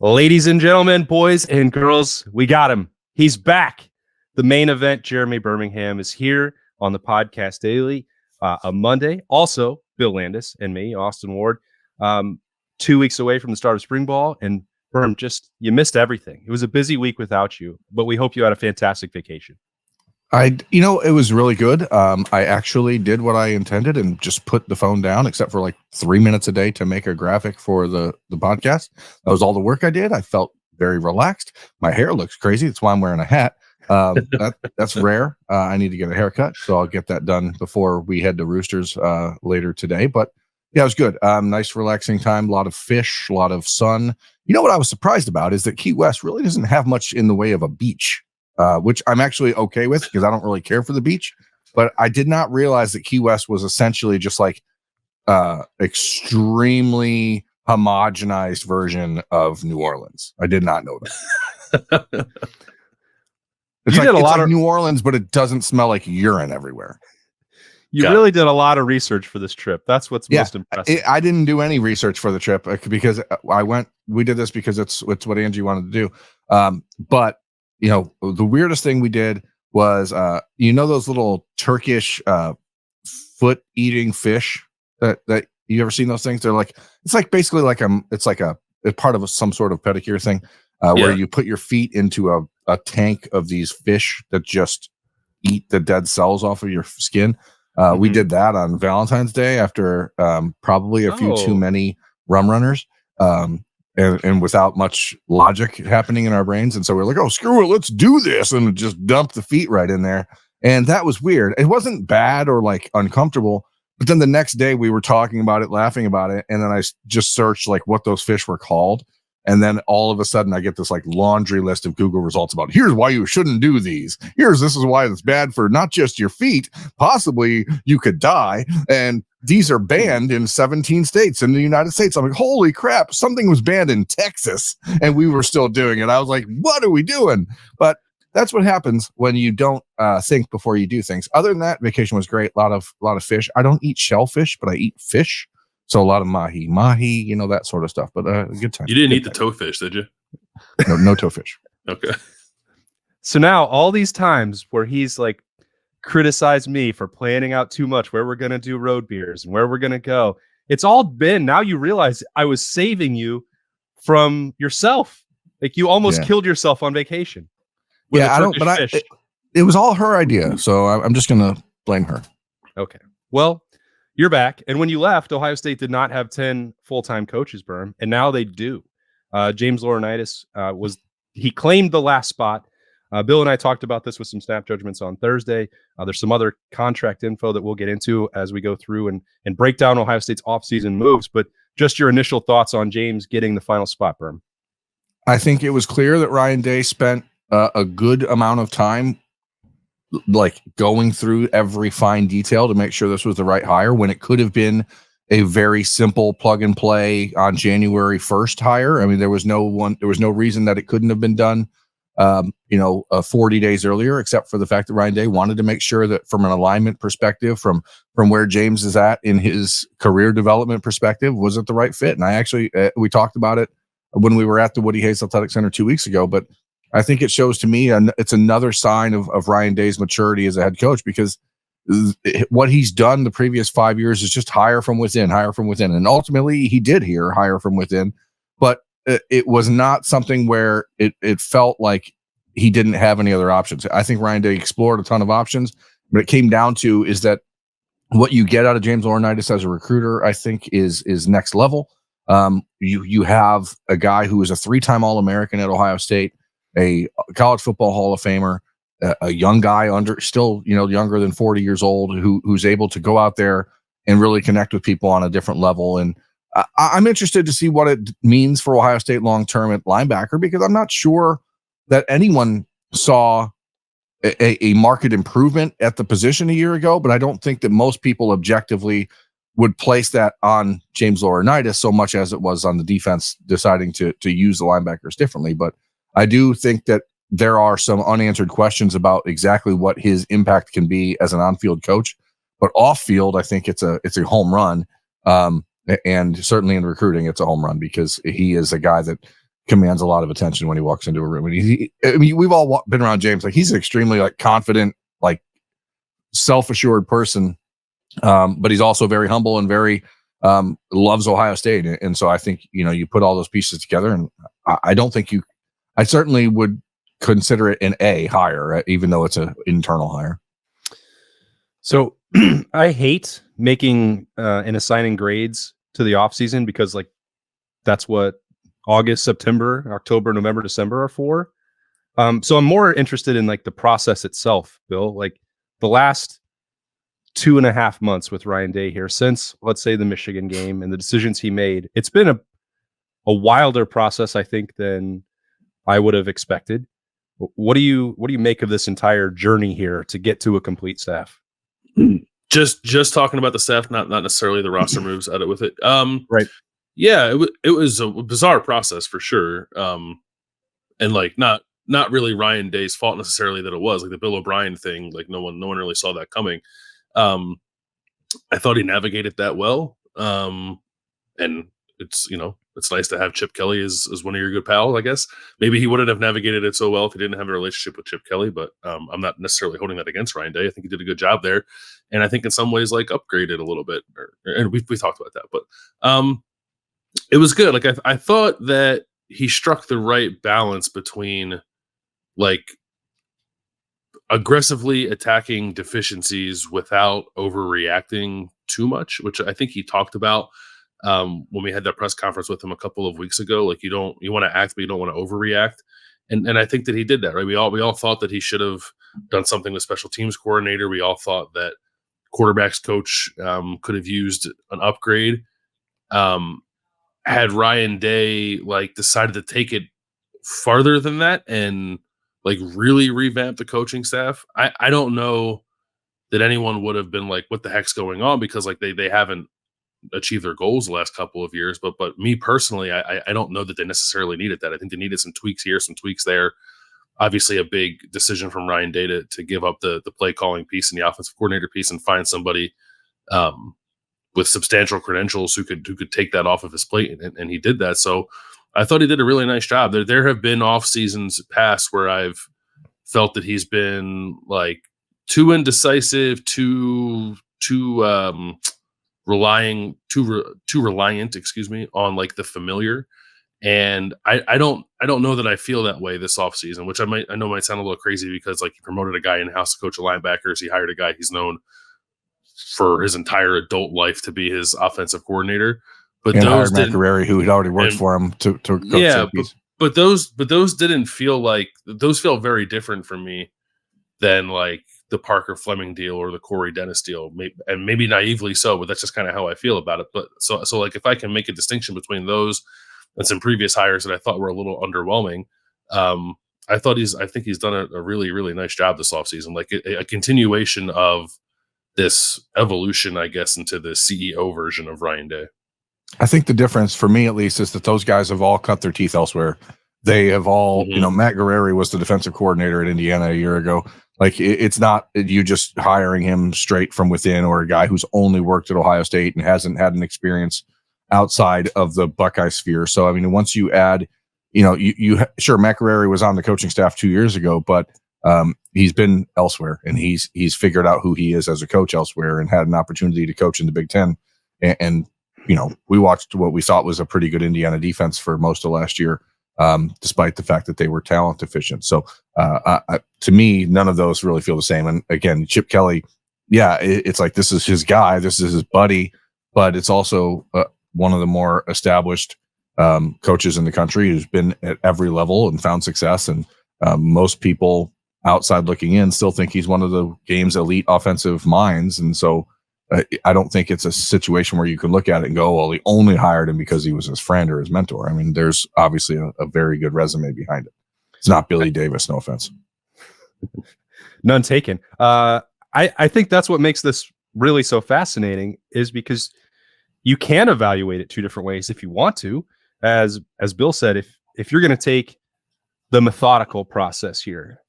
Ladies and gentlemen, boys and girls, we got him. He's back. The main event, Jeremy Birmingham, is here on the podcast daily on Monday. Also, Bill Landis and me, Austin Ward, 2 weeks away from the start of spring ball. And Birm, you missed everything. It was a busy week without you, but we hope you had a fantastic vacation. It was really good. I actually did what I intended and just put the phone down, except for like 3 minutes a day to make a graphic for the podcast. That was all the work I did. I felt very relaxed. My hair looks crazy. That's why I'm wearing a hat. That's rare. I need to get a haircut, so I'll get that done before we head to Roosters later today. But yeah, it was good. Nice, relaxing time. A lot of fish, a lot of sun. You know what I was surprised about is that Key West really doesn't have much in the way of a beach. Which I'm actually okay with because I don't really care for the beach, but I did not realize that Key West was essentially just like extremely homogenized version of New Orleans. I did not know that. It's like New Orleans, but it doesn't smell like urine everywhere. You really did a lot of research for this trip. That's what's most impressive. I didn't do any research for the trip because we did this because it's what Angie wanted to do. But you know, the weirdest thing we did was, those little Turkish foot eating fish that you ever seen those things? They're like, it's like basically like it's part of some sort of pedicure thing where you put your feet into a tank of these fish that just eat the dead cells off of your skin. We did that on Valentine's Day after probably a few too many rum runners. And without much logic happening in our brains. And so we're like, oh, screw it, let's do this. And just dump the feet right in there. And that was weird. It wasn't bad or like uncomfortable. But then the next day we were talking about it, laughing about it. And then I just searched like what those fish were called. And then all of a sudden I get this like laundry list of Google results about here's why you shouldn't do these. This is why it's bad for not just your feet. Possibly you could die. And these are banned in 17 states in the United States. I'm like, holy crap, something was banned in Texas and we were still doing it. I was like, what are we doing? But that's what happens when you don't think before you do things. Other than that, vacation was great. A lot of fish. I don't eat shellfish, but I eat fish. So a lot of mahi, that sort of stuff. But a good time. You didn't eat the toefish, did you? No toefish. Okay. So now all these times where he's like criticized me for planning out too much, where we're going to do road beers and where we're going to go. It's all been, now you realize I was saving you from yourself. Like you almost killed yourself on vacation. It was all her idea. So I'm just going to blame her. Okay. Well, you're back. And when you left, Ohio State did not have 10 full-time coaches, Berm, and now they do. James Laurinaitis he claimed the last spot. Bill and I talked about this with some snap judgments on Thursday. There's some other contract info that we'll get into as we go through and break down Ohio State's offseason moves. But just your initial thoughts on James getting the final spot, Berm. I think it was clear that Ryan Day spent a good amount of time like going through every fine detail to make sure this was the right hire when it could have been a very simple plug and play on January 1st hire. I mean, there was no reason that it couldn't have been done 40 days earlier, except for the fact that Ryan Day wanted to make sure that from an alignment perspective, from where James is at in his career development perspective, was it the right fit? And I actually, we talked about it when we were at the Woody Hayes Athletic Center 2 weeks ago, but I think it shows to me, and it's another sign of Ryan Day's maturity as a head coach, because what he's done the previous 5 years is just hire from within. And ultimately he did hire from within, but it was not something where it felt like he didn't have any other options. I think Ryan Day explored a ton of options, but it came down to is that what you get out of James Laurinaitis as a recruiter, I think is next level. You have a guy who is a 3-time All-American at Ohio State, a college football Hall of Famer, a young guy younger than 40 years old who's able to go out there and really connect with people on a different level. And I'm interested to see what it means for Ohio State long-term at linebacker, because I'm not sure that anyone saw a market improvement at the position a year ago, but I don't think that most people objectively would place that on James Laurinaitis so much as it was on the defense deciding to use the linebackers differently. But I do think that there are some unanswered questions about exactly what his impact can be as an on-field coach, but off-field, I think it's a home run. And certainly in recruiting, it's a home run because he is a guy that commands a lot of attention when he walks into a room. And we've all been around James. Like, he's an extremely like confident, like self-assured person. But he's also very humble and very loves Ohio State. And so I think, you put all those pieces together, and I certainly would consider it an A hire, even though it's an internal hire. So I hate making and assigning grades to the offseason, because like that's what August, September, October, November, December are for. So I'm more interested in like the process itself, Bill, like the last 2.5 months with Ryan Day here, since let's say the Michigan game and the decisions he made. It's been a wilder process, I think, than I would have expected. What do you make of this entire journey here to get to a complete staff? Just talking about the staff, not necessarily the roster moves out of with it. Right. Yeah, it was a bizarre process for sure. And like not really Ryan Day's fault necessarily that it was like the Bill O'Brien thing. Like no one really saw that coming. I thought he navigated that well. And it's nice to have Chip Kelly as one of your good pals, I guess. Maybe he wouldn't have navigated it so well if he didn't have a relationship with Chip Kelly, but I'm not necessarily holding that against Ryan Day. I think he did a good job there. And I think in some ways, like, upgraded a little bit. And we talked about that, but it was good. Like, I thought that he struck the right balance between, like, aggressively attacking deficiencies without overreacting too much, which I think he talked about when we had that press conference with him a couple of weeks ago. Like, you want to act, but you don't want to overreact. And I think that he did that, right? We all thought that he should have done something with special teams coordinator. We all thought that quarterbacks coach could have used an upgrade. Had Ryan Day like decided to take it farther than that and like really revamp the coaching staff, I don't know that anyone would have been like, what the heck's going on? Because like they haven't achieved their goals the last couple of years. But me personally, I don't know that they necessarily needed that. I think they needed some tweaks here, some tweaks there. Obviously a big decision from Ryan Day to give up the play calling piece and the offensive coordinator piece and find somebody with substantial credentials who could take that off of his plate. And he did that. So I thought he did a really nice job. There have been off seasons past where I've felt that he's been like too indecisive, too reliant, on like the familiar. And I don't know that I feel that way this offseason, which I know might sound a little crazy because like he promoted a guy in-house to coach of linebackers. He hired a guy he's known for his entire adult life to be his offensive coordinator. But those hired McGarry, who had already worked for him to coach. Yeah, but those didn't feel like, those felt very different for me than like the Parker Fleming deal or the Corey Dennis deal, and maybe naively so, but that's just kind of how I feel about it. But so like if I can make a distinction between those and some previous hires that I thought were a little underwhelming, I think he's done a really, really nice job this offseason, like a continuation of this evolution, I guess, into the CEO version of Ryan Day. I think the difference for me, at least, is that those guys have all cut their teeth elsewhere. They have all, Matt Guerreri was the defensive coordinator at Indiana a year ago. Like, it's not you just hiring him straight from within, or a guy who's only worked at Ohio State and hasn't had an experience outside of the Buckeye sphere. So, I mean, once you add, sure, Matt Guerreri was on the coaching staff 2 years ago, but he's been elsewhere, and he's figured out who he is as a coach elsewhere, and had an opportunity to coach in the Big Ten. And we watched what we thought was a pretty good Indiana defense for most of last year, despite the fact that they were talent deficient. So to me, none of those really feel the same. And again, Chip Kelly, it's like, this is his guy, this is his buddy, but it's also one of the more established coaches in the country who's been at every level and found success. And most people outside looking in still think he's one of the game's elite offensive minds. And so I don't think it's a situation where you can look at it and go, well, he only hired him because he was his friend or his mentor. I mean, there's obviously a very good resume behind it. It's not Billy Davis, no offense. None taken. I think that's what makes this really so fascinating, is because you can evaluate it two different ways if you want to. As Bill said, if you're going to take the methodical process here,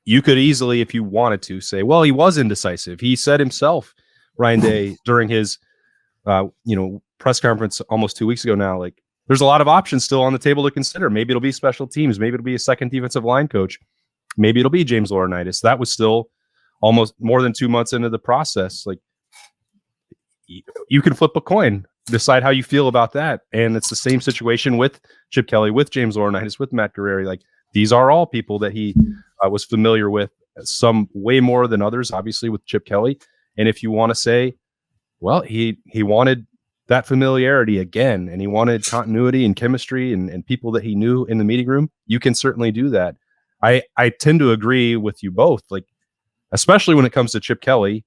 you could easily, if you wanted to, say, well, he was indecisive. He said himself, Ryan Day, during his press conference almost 2 weeks ago now, like, there's a lot of options still on the table to consider. Maybe it'll be special teams. Maybe it'll be a second defensive line coach. Maybe it'll be James Laurinaitis. That was still almost more than 2 months into the process. Like, you can flip a coin, decide how you feel about that. And it's the same situation with Chip Kelly, with James Laurinaitis, with Matt Guerrieri. Like, these are all people that he was familiar with, some way more than others, obviously, with Chip Kelly. And if you want to say, well, he wanted that familiarity again, and he wanted continuity and chemistry and people that he knew in the meeting room, you can certainly do that. I tend to agree with you both, like, especially when it comes to Chip Kelly.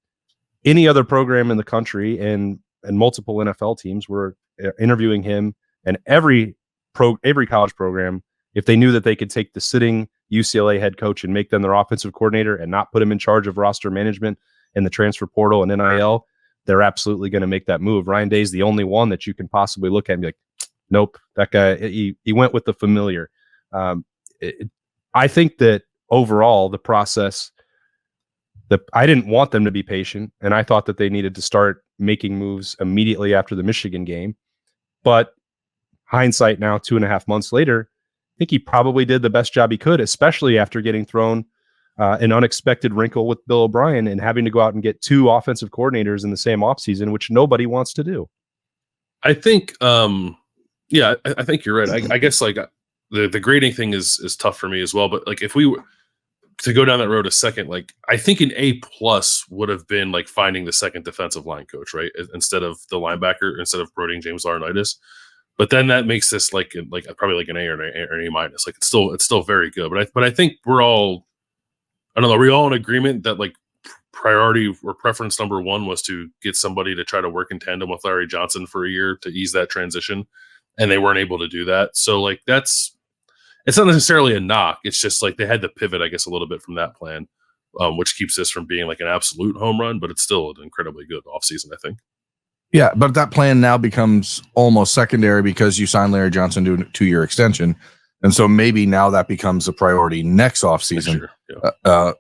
Any other program in the country and multiple NFL teams were interviewing him, and every college program, if they knew that they could take the sitting UCLA head coach and make them their offensive coordinator and not put him in charge of roster management and the transfer portal and NIL, they're absolutely going to make that move. Ryan Day is the only one that you can possibly look at and be like, nope, that guy, he went with the familiar. I think that overall the process, I didn't want them to be patient, and I thought that they needed to start making moves immediately after the Michigan game. But hindsight now, 2.5 months later, I think he probably did the best job he could, especially after getting thrown an unexpected wrinkle with Bill O'Brien and having to go out and get 2 offensive coordinators in the same offseason, which nobody wants to do. I think, I think you're right. I guess like the grading thing is tough for me as well. But like, if we were to go down that road a second, like, I think an A+ would have been like finding the second defensive line coach, right? Instead of the linebacker, instead of promoting James Laurinaitis. But then that makes this like probably like an A or an A-. Like, it's still very good. But I think we're all, I don't know, are we all in agreement that like priority or preference number one was to get somebody to try to work in tandem with Larry Johnson for a year to ease that transition, and they weren't able to do that. So like, it's not necessarily a knock. It's just like they had to pivot, I guess, a little bit from that plan, which keeps this from being like an absolute home run, but it's still an incredibly good offseason, I think. Yeah, but that plan now becomes almost secondary because you signed Larry Johnson to a 2-year extension. And so maybe now that becomes a priority next offseason,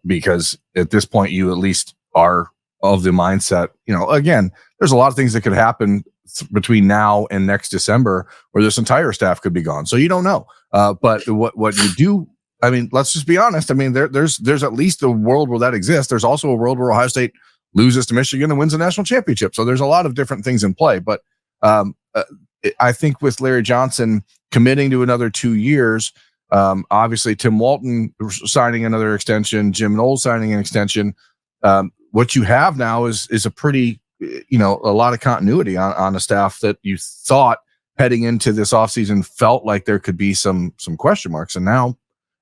because at this point you at least are of the mindset, again, there's a lot of things that could happen between now and next December where this entire staff could be gone. So you don't know. But what you do, I mean, let's just be honest. I mean, there's at least a world where that exists. There's also a world where Ohio State loses to Michigan and wins a national championship. So there's a lot of different things in play. But I think with Larry Johnson committing to another 2 years, obviously Tim Walton signing another extension, Jim Knowles signing an extension. What you have now is a pretty, a lot of continuity on a staff that you thought heading into this offseason felt like there could be some question marks. And now,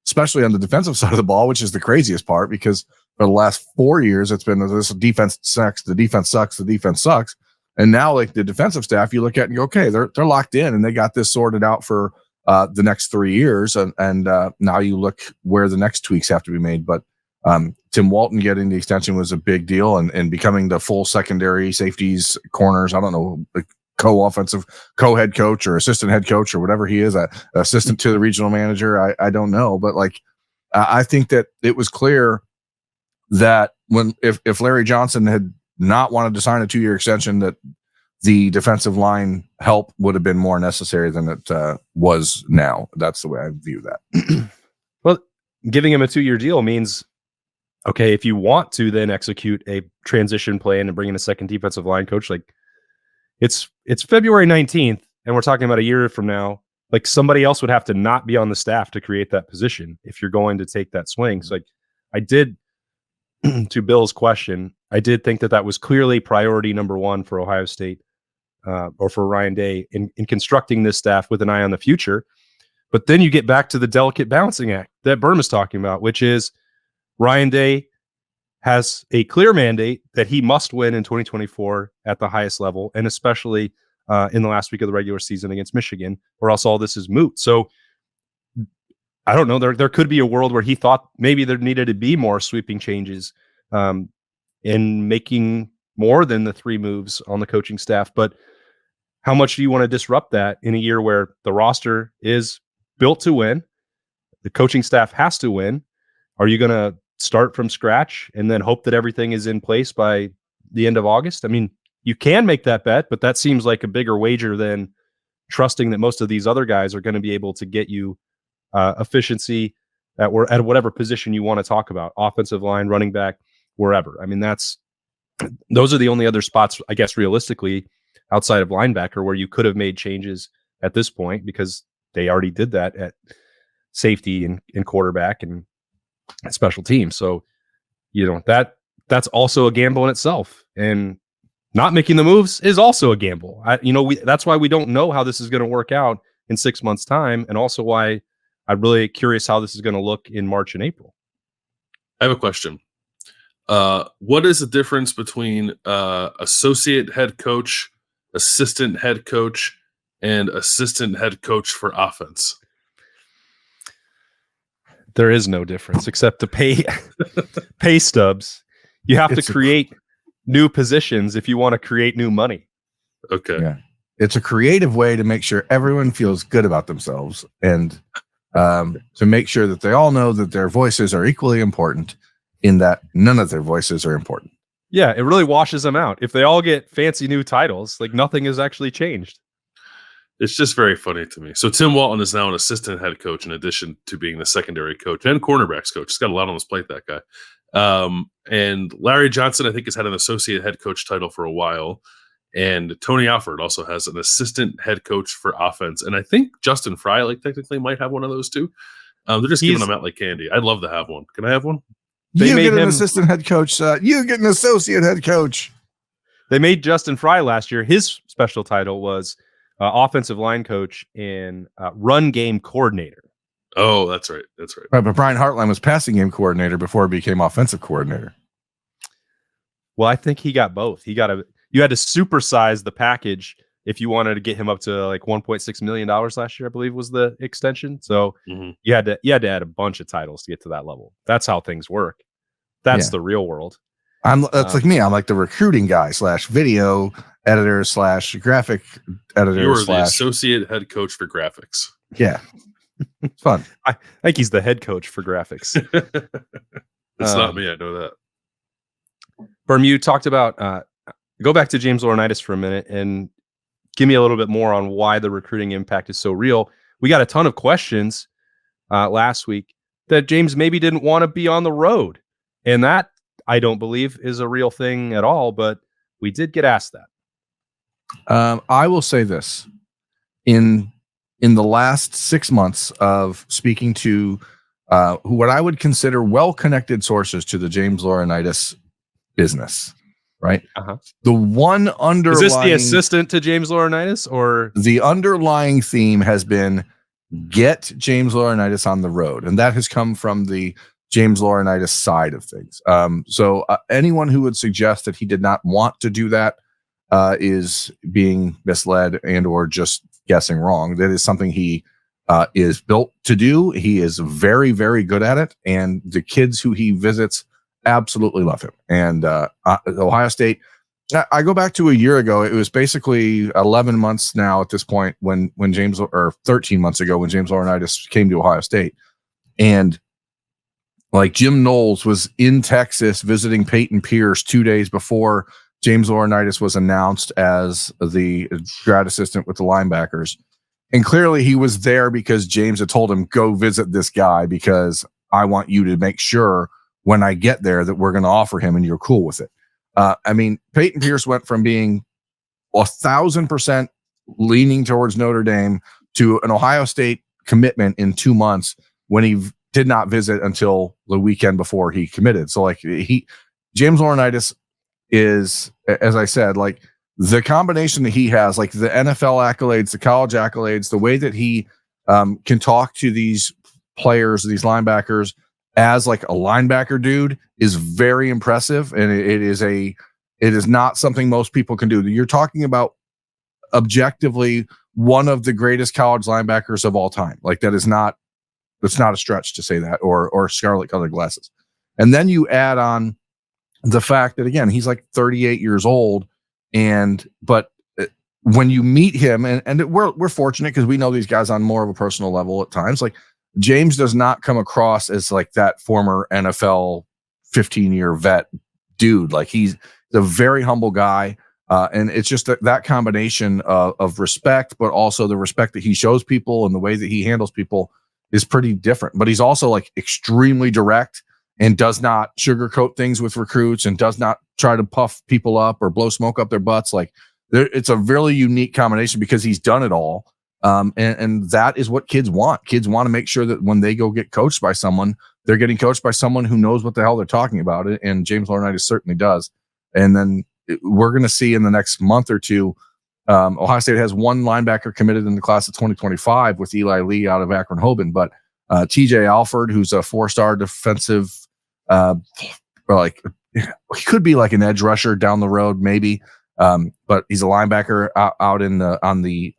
especially on the defensive side of the ball, which is the craziest part, because for the last 4 years, it's been this defense sucks, the defense sucks, the defense sucks. And now, like, the defensive staff, you look at and you go, okay, they're locked in and they got this sorted out for the next 3 years. And now you look where the next tweaks have to be made. But Tim Walton getting the extension was a big deal, and becoming the full secondary safeties, corners, I don't know, co-offensive, co-head coach or assistant head coach or whatever he is, assistant to the regional manager. I don't know. But like, I think that it was clear that if Larry Johnson had not wanted to sign a 2-year extension, that the defensive line help would have been more necessary than it was now. That's the way I view that. Well, giving him a 2-year deal means, okay, if you want to then execute a transition plan and bring in a second defensive line coach, like, it's February 19th and we're talking about a year from now, like, somebody else would have to not be on the staff to create that position if you're going to take that swing. So like, I did, to Bill's question, I did think that was clearly priority number one for Ohio State, or for Ryan Day in constructing this staff with an eye on the future. But then you get back to the delicate balancing act that Berm is talking about, which is Ryan Day has a clear mandate that he must win in 2024 at the highest level, and especially in the last week of the regular season against Michigan, or else all this is moot. So I don't know. There could be a world where he thought maybe there needed to be more sweeping changes in making more than the 3 moves on the coaching staff. But how much do you want to disrupt that in a year where the roster is built to win? The coaching staff has to win. Are you going to start from scratch and then hope that everything is in place by the end of August? I mean, you can make that bet, but that seems like a bigger wager than trusting that most of these other guys are going to be able to get you efficiency at whatever position you want to talk about, offensive line, running back, wherever. I mean, those are the only other spots, I guess, realistically, outside of linebacker where you could have made changes at this point, because they already did that at safety and quarterback and special teams. So, that's also a gamble in itself. And not making the moves is also a gamble. That's why we don't know how this is going to work out in 6 months' time, and also why I'm really curious how this is going to look in March and April. I have a question. What is the difference between associate head coach, assistant head coach, and assistant head coach for offense? There is no difference except to pay stubs. You have to create new positions if you want to create new money. Okay. Yeah. It's a creative way to make sure everyone feels good about themselves, and to make sure that they all know that their voices are equally important, in that none of their voices are important. Yeah, it really washes them out. If they all get fancy new titles, like nothing has actually changed. It's just very funny to me. So Tim Walton is now an assistant head coach in addition to being the secondary coach and cornerbacks coach. He's got a lot on his plate, that guy. And Larry Johnson, I think, has had an associate head coach title for a while. And Tony Alford also has an assistant head coach for offense. And I think Justin Fry, technically might have one of those too. They're just giving them out like candy. I'd love to have one. Can I have one? You get an assistant head coach. You get an associate head coach. They made Justin Fry last year. His special title was offensive line coach and run game coordinator. Oh, that's right. That's right. Right, but Brian Hartline was passing game coordinator before he became offensive coordinator. Well, I think he got both. You had to supersize the package if you wanted to get him up to $1.6 million last year, I believe was the extension. So you had to add a bunch of titles to get to that level. That's how things work. That's the real world. That's like me. I'm like the recruiting guy / video editor / graphic editor. You are the associate head coach for graphics. Yeah. It's fun. I think he's the head coach for graphics. It's not me. I know that. Berm, you talked about, go back to James Laurinaitis for a minute and give me a little bit more on why the recruiting impact is so real. We got a ton of questions last week that James maybe didn't want to be on the road. And that, I don't believe, is a real thing at all, but we did get asked that. I will say this. In the last 6 months of speaking to what I would consider well-connected sources to the James Laurinaitis business, right? The one underlying... Is this the assistant to James Laurinaitis, or... The underlying theme has been get James Laurinaitis on the road, and that has come from the James Laurinaitis side of things. So anyone who would suggest that he did not want to do that is being misled and or just guessing wrong. That is something he is built to do. He is very, very good at it, and the kids who he visits absolutely love him. And Ohio State, I go back to a year ago. It was basically 11 months now at this point when James, or 13 months ago when James Laurinaitis came to Ohio State, and Jim Knowles was in Texas visiting Peyton Pierce 2 days before James Laurinaitis was announced as the grad assistant with the linebackers. And clearly he was there because James had told him, go visit this guy because I want you to make sure when I get there that we're going to offer him and you're cool with it. Peyton Pierce went from being 1,000% leaning towards Notre Dame to an Ohio State commitment in 2 months when he did not visit until the weekend before he committed. So James Laurinaitis is, as I said, the combination that he has, the NFL accolades, the college accolades, the way that he can talk to these players, these linebackers as a linebacker dude is very impressive. And it is not something most people can do. You're talking about objectively one of the greatest college linebackers of all time. That's not a stretch to say that, or scarlet colored glasses. And then you add on the fact that, again, he's 38 years old. But when you meet him, and we're fortunate because we know these guys on more of a personal level at times, James does not come across as that former NFL 15-year vet dude. He's a very humble guy. And it's just that combination of respect, but also the respect that he shows people and the way that he handles people is pretty different. But he's also like extremely direct and does not sugarcoat things with recruits and does not try to puff people up or blow smoke up their butts. Like it's a really unique combination because he's done it all. And that is what kids want. Kids want to make sure that when they go get coached by someone, they're getting coached by someone who knows what the hell they're talking about. And James Laurinaitis certainly does. And then we're going to see in the next month or two, Ohio State has one linebacker committed in the class of 2025 with Eli Lee out of Akron Hoban, but TJ Alford, who's a 4-star defensive, he could be like an edge rusher down the road, maybe. But he's a linebacker out on the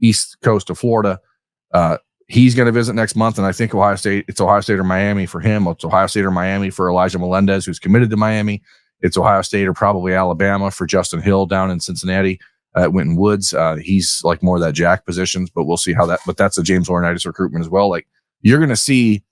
east coast of Florida. He's going to visit next month, and I think it's Ohio State or Miami for him. It's Ohio State or Miami for Elijah Melendez, who's committed to Miami. It's Ohio State or probably Alabama for Justin Hill down in Cincinnati at Winton Woods. He's like more of that jack positions, but we'll see how that. But that's a James Laurinaitis recruitment as well. Like you're going to see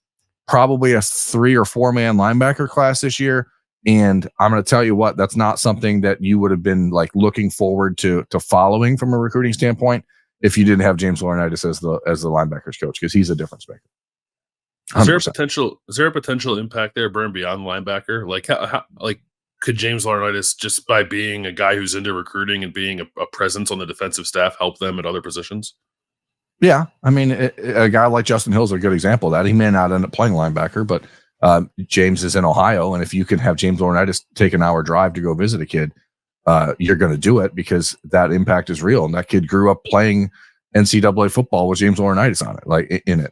probably a 3 or 4 man linebacker class this year. And I'm going to tell you what, that's not something that you would have been like looking forward to following from a recruiting standpoint if you didn't have James Laurinaitis as the linebackers coach, because he's a difference maker. 100%. Is there a potential impact there, Burn, beyond linebacker? Like how could James Laurinaitis, just by being a guy who's into recruiting and being a presence on the defensive staff, help them at other positions? Yeah. I mean, a guy like Justin Hill is a good example of that. He may not end up playing linebacker, but James is in Ohio. And if you can have James Laurinaitis take an hour drive to go visit a kid, you're going to do it because that impact is real. And that kid grew up playing NCAA football with James Laurinaitis on it,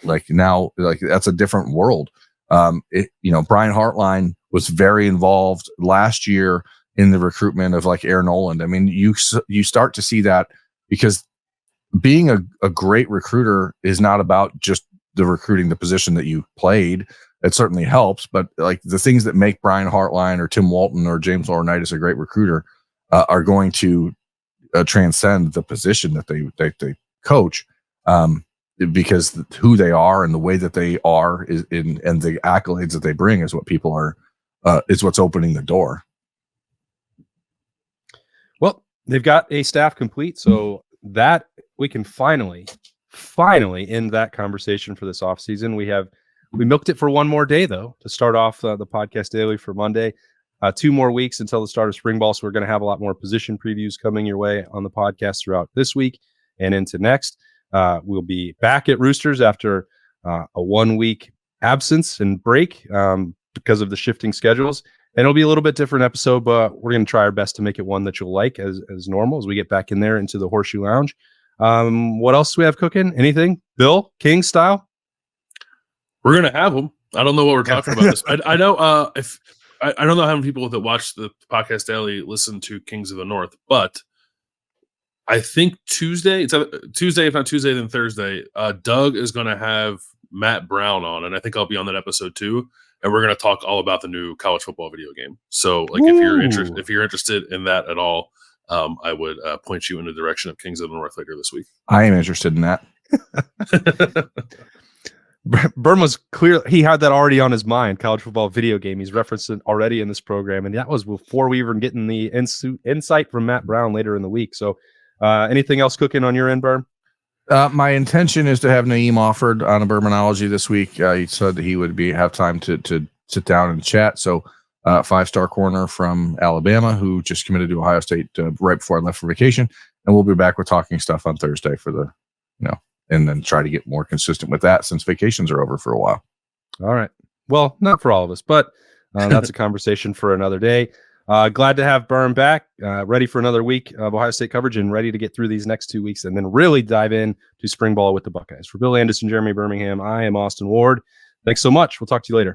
like now, that's a different world. Brian Hartline was very involved last year in the recruitment of like Aaron Noland. I mean, you start to see that because being a great recruiter is not about just the recruiting the position that you played. It certainly helps, but like the things that make Brian Hartline or Tim Walton or James Laurinaitis a great recruiter are going to transcend the position that they coach, because who they are and the way that they are and the accolades that they bring is what people are, is what's opening the door. Well, they've got a staff complete, so that we can finally end that conversation for this offseason. We milked it for one more day, though, to start off the podcast daily for Monday. 2 more weeks until the start of spring ball, so we're going to have a lot more position previews coming your way on the podcast throughout this week and into next. We'll be back at Roosters after a 1-week absence and break because of the shifting schedules. And it'll be a little bit different episode, but we're going to try our best to make it one that you'll like as normal as we get back in there into the Horseshoe Lounge. What else do we have cooking? Anything? Bill, King style? We're going to have them. I don't know what we're talking about. I know I don't know how many people that watch the podcast daily listen to Kings of the North, but I think Tuesday, if not Tuesday, then Thursday, Doug is going to have Matt Brown on, and I think I'll be on that episode too. And we're going to talk all about the new college football video game. So, like, if you're interested in that at all, I would point you in the direction of Kings of the North later this week. I am interested in that. Burn was clear. He had that already on his mind, college football video game. He's referenced it already in this program. And that was before we even getting the insight from Matt Brown later in the week. So anything else cooking on your end, Burn? My intention is to have Naeem offered on a Bermanology this week. He said that he would have time to sit down and chat. So 5-star corner from Alabama who just committed to Ohio State right before I left for vacation. And we'll be back with talking stuff on Thursday for and then try to get more consistent with that since vacations are over for a while. All right. Well, not for all of us, but that's a conversation for another day. Glad to have Burn back, ready for another week of Ohio State coverage and ready to get through these next 2 weeks and then really dive in to spring ball with the Buckeyes. For Bill Landis and Jeremy Birmingham, I am Austin Ward. Thanks so much. We'll talk to you later.